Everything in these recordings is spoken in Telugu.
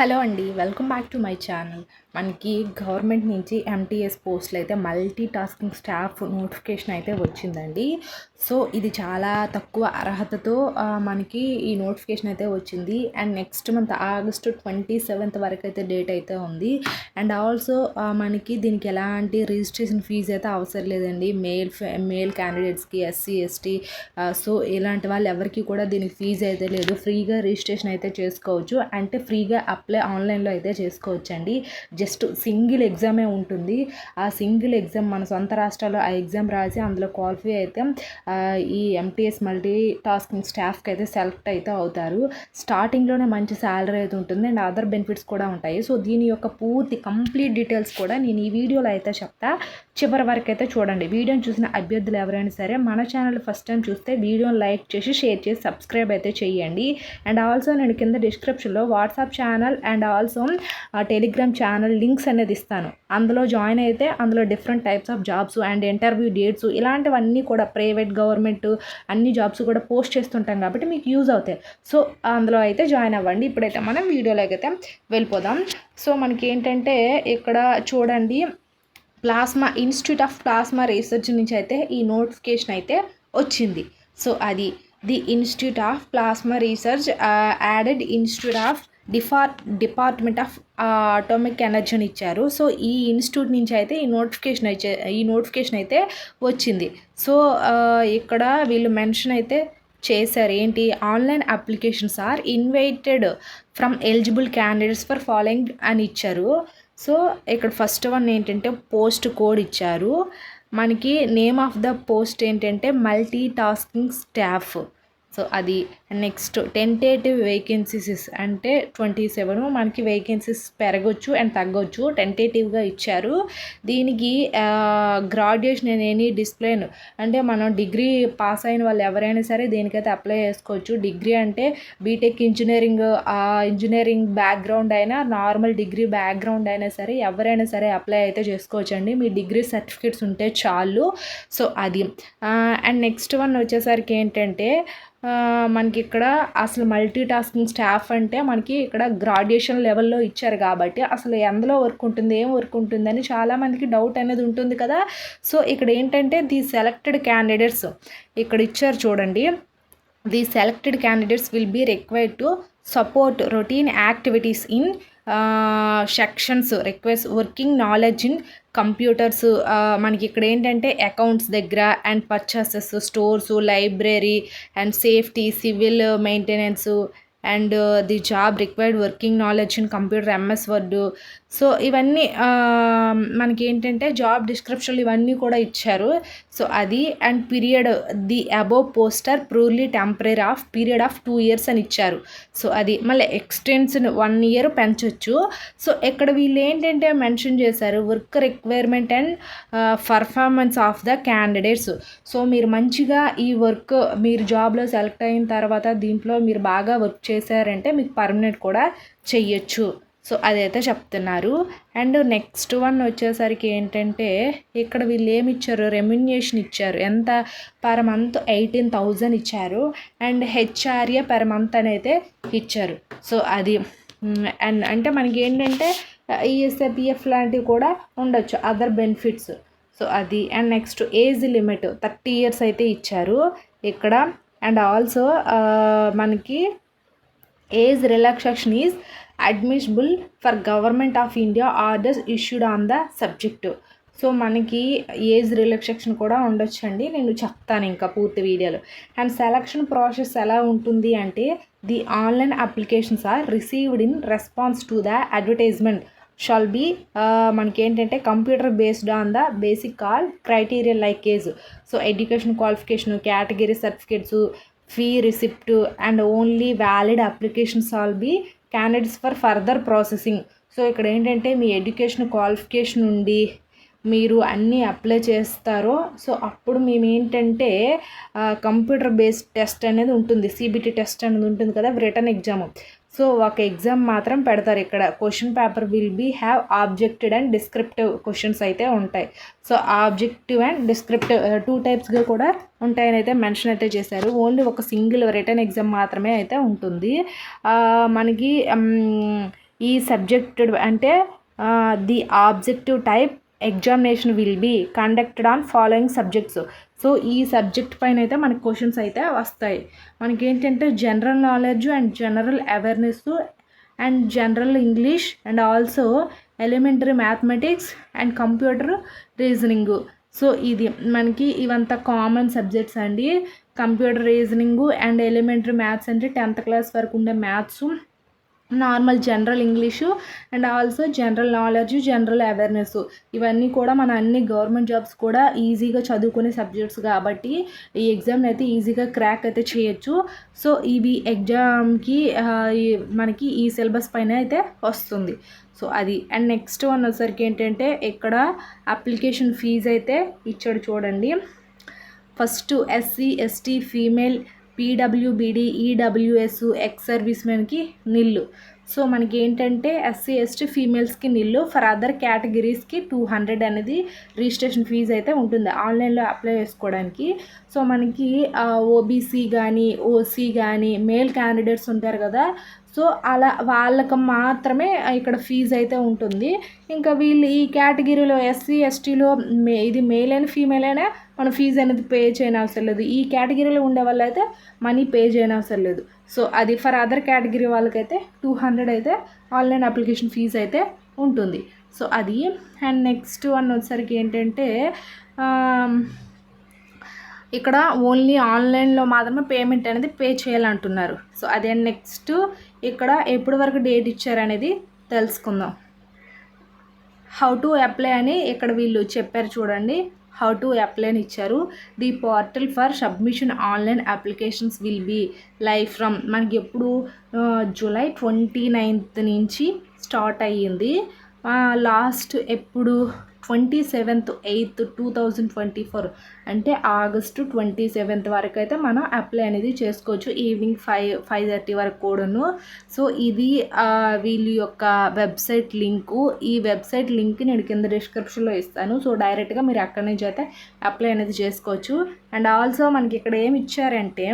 హలో అండి, welcome back to my channel. మనకి గవర్నమెంట్ నుంచి ఎంటీఎస్ పోస్టులు అయితే మల్టీ టాస్కింగ్ స్టాఫ్ నోటిఫికేషన్ అయితే వచ్చిందండి. సో ఇది చాలా తక్కువ అర్హతతో మనకి ఈ నోటిఫికేషన్ అయితే వచ్చింది. And next month August 27th వరకు అయితే డేట్ అయితే ఉంది. అండ్ ఆల్సో మనకి దీనికి ఎలాంటి రిజిస్ట్రేషన్ ఫీజు అయితే అవసరం లేదండి. మేల్ క్యాండిడేట్స్కి, ఎస్సీ ఎస్టీ సో ఇలాంటి వాళ్ళు ఎవరికి కూడా దీనికి ఫీజు అయితే లేదు. ఫ్రీగా రిజిస్ట్రేషన్ అయితే చేసుకోవచ్చు. అంటే ఫ్రీగా అప్లై ఆన్లైన్లో అయితే చేసుకోవచ్చండి. జస్ట్ సింగిల్ ఎగ్జామే ఉంటుంది. ఆ సింగిల్ ఎగ్జామ్ మన సొంత రాష్ట్రాల్లో ఆ ఎగ్జామ్ రాసి అందులో క్వాలిఫై అయితే ఈ ఎంటీఎస్ మల్టీ టాస్కింగ్ స్టాఫ్కి అయితే సెలెక్ట్ అయితే అవుతారు. స్టార్టింగ్లోనే మంచి శాలరీ అయితే ఉంటుంది అండ్ అదర్ బెనిఫిట్స్ కూడా ఉంటాయి. సో దీని యొక్క పూర్తి కంప్లీట్ డీటెయిల్స్ కూడా నేను ఈ వీడియోలో అయితే చెప్తా. చివరి వరకు అయితే చూడండి. వీడియోని చూసిన అభ్యర్థులు ఎవరైనా సరే మన ఛానల్ ఫస్ట్ టైం చూస్తే వీడియోని లైక్ చేసి, షేర్ చేసి, సబ్స్క్రైబ్ అయితే చేయండి. అండ్ ఆల్సో నేను కింద డిస్క్రిప్షన్లో WhatsApp channel and also Telegram channel links అనేది ఇస్తాను. అందులో జాయిన్ అయితే అందులో different types of jobs and interview dates ఇలాంటివన్నీ కూడా ప్రైవేట్, గవర్నమెంట్ అన్ని జాబ్స్ కూడా పోస్ట్ చేస్తుంటాం కాబట్టి మీకు యూజ్ అవుతాయి. సో అందులో అయితే జాయిన్ అవ్వండి. ఇప్పుడైతే మనం వీడియోలోకి అయితే వెళ్ళిపోదాం. సో మనకి ఏంటంటే ఇక్కడ చూడండి, plasma institute of plasma research నుంచి అయితే ఈ నోటిఫికేషన్ అయితే వచ్చింది. సో అది the institute of plasma research added institute of department of atomic energy అని ఇచ్చారు. సో ఈ ఇన్స్టిట్యూట్ నుంచి అయితే ఈ నోటిఫికేషన్ అయితే వచ్చింది. సో ఇక్కడ వీళ్ళు మెన్షన్ అయితే చేశారు ఏంటి, online applications are invited from eligible candidates for following అని ఇచ్చారు. సో ఇక్కడ ఫస్ట్ వన్ ఏంటంటే పోస్ట్ కోడ్ ఇచ్చారు. మనకి నేమ్ ఆఫ్ ద పోస్ట్ ఏంటంటే మల్టీ టాస్కింగ్ స్టాఫ్. సో అది నెక్స్ట్ టెంటేటివ్ వేకెన్సీస్ అంటే 27 మనకి వేకెన్సీస్ పెరగొచ్చు అండ్ తగ్గొచ్చు. టెంటేటివ్గా ఇచ్చారు. దీనికి గ్రాడ్యుయేషన్ ఇన్ ఎనీ డిసిప్లిన్ అంటే మనం డిగ్రీ పాస్ అయిన వాళ్ళు ఎవరైనా సరే దీనికైతే అప్లై చేసుకోవచ్చు. డిగ్రీ అంటే బీటెక్ ఇంజనీరింగ్ బ్యాక్గ్రౌండ్ అయినా, నార్మల్ డిగ్రీ బ్యాక్గ్రౌండ్ అయినా సరే ఎవరైనా సరే అప్లై అయితే చేసుకోవచ్చు అండి. మీ డిగ్రీ సర్టిఫికేట్స్ ఉంటే చాలు. సో అది అండ్ నెక్స్ట్ వన్ వచ్చేసరికి ఏంటంటే మనకి ఇక్కడ అసలు మల్టీ టాస్కింగ్ స్టాఫ్ అంటే మనకి ఇక్కడ గ్రాడ్యుయేషన్ లెవెల్లో ఇచ్చారు కాబట్టి అసలు ఎందులో వర్క్ ఉంటుంది, ఏం వర్క్ ఉంటుందని చాలామందికి డౌట్ అనేది ఉంటుంది కదా. సో ఇక్కడ ఏంటంటే ది సెలెక్టెడ్ క్యాండిడేట్స్ ఇక్కడ ఇచ్చారు చూడండి. The selected candidates will be required to support routine activities in sections request working knowledge in computers. మనకి ఇక్కడ ఏంటంటే అకౌంట్స్ దగ్గర and purchases, stores, library and safety, civil maintenance and the job required working knowledge in computer, MS Word. So ఇవన్నీ మనకి ఏంటంటే జాబ్ డిస్క్రిప్షన్లు ఇవన్నీ కూడా ఇచ్చారు. సో అది and period the above poster purely temporary period of 2 years అని ఇచ్చారు. సో అది మళ్ళీ ఎక్స్టెన్షన్ 1 year పెంచవచ్చు. సో ఇక్కడ వీళ్ళు ఏంటంటే మెన్షన్ చేశారు work requirement and performance of the candidates. So మీరు మంచిగా ఈ వర్క్ మీరు జాబ్లో సెలెక్ట్ అయిన తర్వాత దీంట్లో మీరు బాగా వర్క్ చేశారంటే మీకు పర్మనెంట్ కూడా చెయ్యొచ్చు. సో అదైతే చెప్తున్నారు. అండ్ నెక్స్ట్ వన్ వచ్చేసరికి ఏంటంటే ఇక్కడ వీళ్ళు ఏమి ఇచ్చారు, రెమ్యునరేషన్ ఇచ్చారు. ఎంత పర్ మంత్ 18,000 ఇచ్చారు అండ్ హెచ్ఆర్ఏ పర్ మంత్ అని అయితే ఇచ్చారు. సో అది అండ్ అంటే మనకి ఏంటంటే ఈఎస్ఐపిఎఫ్ లాంటివి కూడా ఉండొచ్చు, అదర్ బెనిఫిట్స్. సో అది and next age limit 30 years అయితే ఇచ్చారు ఇక్కడ. అండ్ ఆల్సో మనకి age relaxation is admissible for government of India orders issued on the subject. So మనకి ఏజ్ రిలాక్సేషన్ కూడా ఉండొచ్చండి, నేను చెప్తాను ఇంకా పూర్తి వీడియోలో. అండ్ సెలక్షన్ ప్రాసెస్ ఎలా ఉంటుంది అంటే the online applications are received in response to the advertisement shall be మనకి ఏంటంటే computer based on the basic all criteria like age. So education qualification, category certificates, fee receipt and only valid applications all be candidates for further processing. So ఇక్కడ ఏంటంటే మీ ఎడ్యుకేషన్ క్వాలిఫికేషన్ ఉండి మీరు అన్నీ అప్లై చేస్తారో సో అప్పుడు మేము ఏంటంటే కంప్యూటర్ బేస్డ్ టెస్ట్ అనేది ఉంటుంది, సిబిటి టెస్ట్ అనేది ఉంటుంది కదా, రిటర్న్ ఎగ్జామ్. సో ఒక ఎగ్జామ్ మాత్రం పెడతారు ఇక్కడ. Question paper will be have objective and descriptive questions అయితే ఉంటాయి. సో ఆబ్జెక్టివ్ అండ్ డిస్క్రిప్టివ్ 2 typesగా కూడా ఉంటాయని అయితే మెన్షన్ అయితే చేశారు. ఓన్లీ ఒక సింగిల్ రిటర్న్ ఎగ్జామ్ మాత్రమే అయితే ఉంటుంది. మనకి ఈ సబ్జెక్టెడ్ అంటే the objective type examination will be conducted on following subjects. So ఈ సబ్జెక్ట్ పైన అయితే మనకి క్వశ్చన్స్ అయితే వస్తాయి. మనకి ఏంటంటే general knowledge and general awareness and general English and also elementary mathematics and computer reasoning. So ఇది మనకి ఇవంతా కామన్ సబ్జెక్ట్స్ అండి. Computer reasoning and elementary maths అంటే 10th క్లాస్ వరకు ఉండే maths, normal general English and also general knowledge, general awareness. ఇవన్నీ కూడా మన అన్ని గవర్నమెంట్ జాబ్స్ కూడా ఈజీగా చదువుకునే సబ్జెక్ట్స్ కాబట్టి ఈ ఎగ్జామ్ని అయితే ఈజీగా క్రాక్ అయితే చేయొచ్చు. సో ఇవి ఎగ్జామ్కి మనకి ఈ సిలబస్ పైన అయితే వస్తుంది. సో అది. అండ్ నెక్స్ట్ వన్ వచ్చేసరికి ఏంటంటే ఇక్కడ అప్లికేషన్ ఫీజు అయితే ఇచ్చాడు చూడండి. First SC ST female PWBD EWS ex service మెన్కి నిల్లు. సో మనకి ఏంటంటే SC ST ఫీమేల్స్కి నిల్లు, ఫర్ అదర్ కేటగిరీస్కి 200 అనేది రిజిస్ట్రేషన్ ఫీజు అయితే ఉంటుంది ఆన్లైన్లో అప్లై చేసుకోవడానికి. సో మనకి OBC కానీ OC కానీ మేల్ క్యాండిడేట్స్ ఉంటారు కదా, సో అలా వాళ్ళకి మాత్రమే ఇక్కడ ఫీజు అయితే ఉంటుంది. ఇంకా వీళ్ళు ఈ కేటగిరీలో SC STలో ఇది మేల్ అయినా ఫీమేల్ అయినా మనం ఫీజు అనేది పే చేయని అవసరం లేదు. ఈ కేటగిరీలో ఉండే వాళ్ళు అయితే మనీ పే చేయని అవసరం లేదు. సో అది ఫర్ అదర్ కేటగిరీ వాళ్ళకైతే 200 అయితే ఆన్లైన్ అప్లికేషన్ ఫీజు అయితే ఉంటుంది. సో అది. అండ్ నెక్స్ట్ వన్ వచ్చేసరికి ఏంటంటే ఇక్కడ ఓన్లీ ఆన్లైన్లో మాత్రమే పేమెంట్ అనేది పే చేయాలంటున్నారు. సో అదే. నెక్స్ట్ ఇక్కడ ఎప్పటి వరకు డేట్ ఇచ్చారనేది తెలుసుకుందాం. హౌ టు అప్లై అని ఇక్కడ వీళ్ళు చెప్పారు చూడండి. హౌ టు అప్లై అని ఇచ్చారు. The portal for submission online applications will be live from మనకి ఎప్పుడు జూలై 29th నుంచి స్టార్ట్ అయ్యింది. లాస్ట్ ఎప్పుడు 27/8/2024 అంటే ఆగస్టు 27th వరకు అయితే మనం అప్లై అనేది చేసుకోవచ్చు. ఈవినింగ్ 5:30 వరకు కూడాను. సో ఇది వీళ్ళ యొక్క వెబ్సైట్ లింకు. ఈ వెబ్సైట్ లింక్ నేను కింద డిస్క్రిప్షన్లో ఇస్తాను. సో డైరెక్ట్గా మీరు అక్కడి నుంచి అయితే అప్లై అనేది చేసుకోవచ్చు. అండ్ ఆల్సో మనకి ఇక్కడ ఏమి ఇచ్చారంటే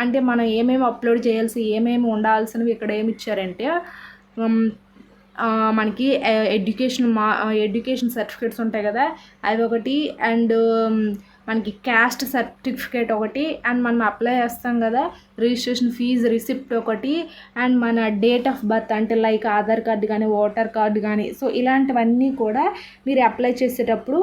అంటే మనం ఏమేమి అప్లోడ్ చేయాల్సి ఏమేమి ఉండాల్సినవి ఇక్కడ ఏమి ఇచ్చారంటే మనకి ఎడ్యుకేషన్ సర్టిఫికేట్స్ ఉంటాయి కదా, అవి ఒకటి. అండ్ మనకి క్యాస్ట్ సర్టిఫికేట్ ఒకటి. అండ్ మనం అప్లై చేస్తాం కదా రిజిస్ట్రేషన్ ఫీజు రిసిప్ట్ ఒకటి. అండ్ మన డేట్ ఆఫ్ బర్త్ అంటే లైక్ ఆధార్ కార్డు కానీ ఓటర్ కార్డు కానీ. సో ఇలాంటివన్నీ కూడా మీరు అప్లై చేసేటప్పుడు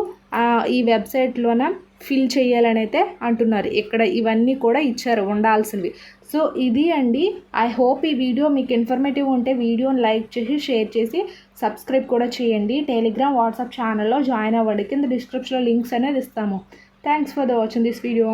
ఈ వెబ్సైట్లోన ఫిల్ చేయాలని అయితే అంటున్నారు. ఇక్కడ ఇవన్నీ కూడా ఇచ్చారు ఉండాల్సినవి. సో ఇది అండి. ఐ హోప్ ఈ వీడియో మీకు ఇన్ఫర్మేటివ్ ఉంటే వీడియోని లైక్ చేసి షేర్ చేసి సబ్స్క్రైబ్ కూడా చేయండి. టెలిగ్రామ్ వాట్సాప్ ఛానల్లో జాయిన్ అవ్వండి. కింద డిస్క్రిప్షన్లో లింక్స్ అనేది ఇస్తాము. Thanks for watching this video.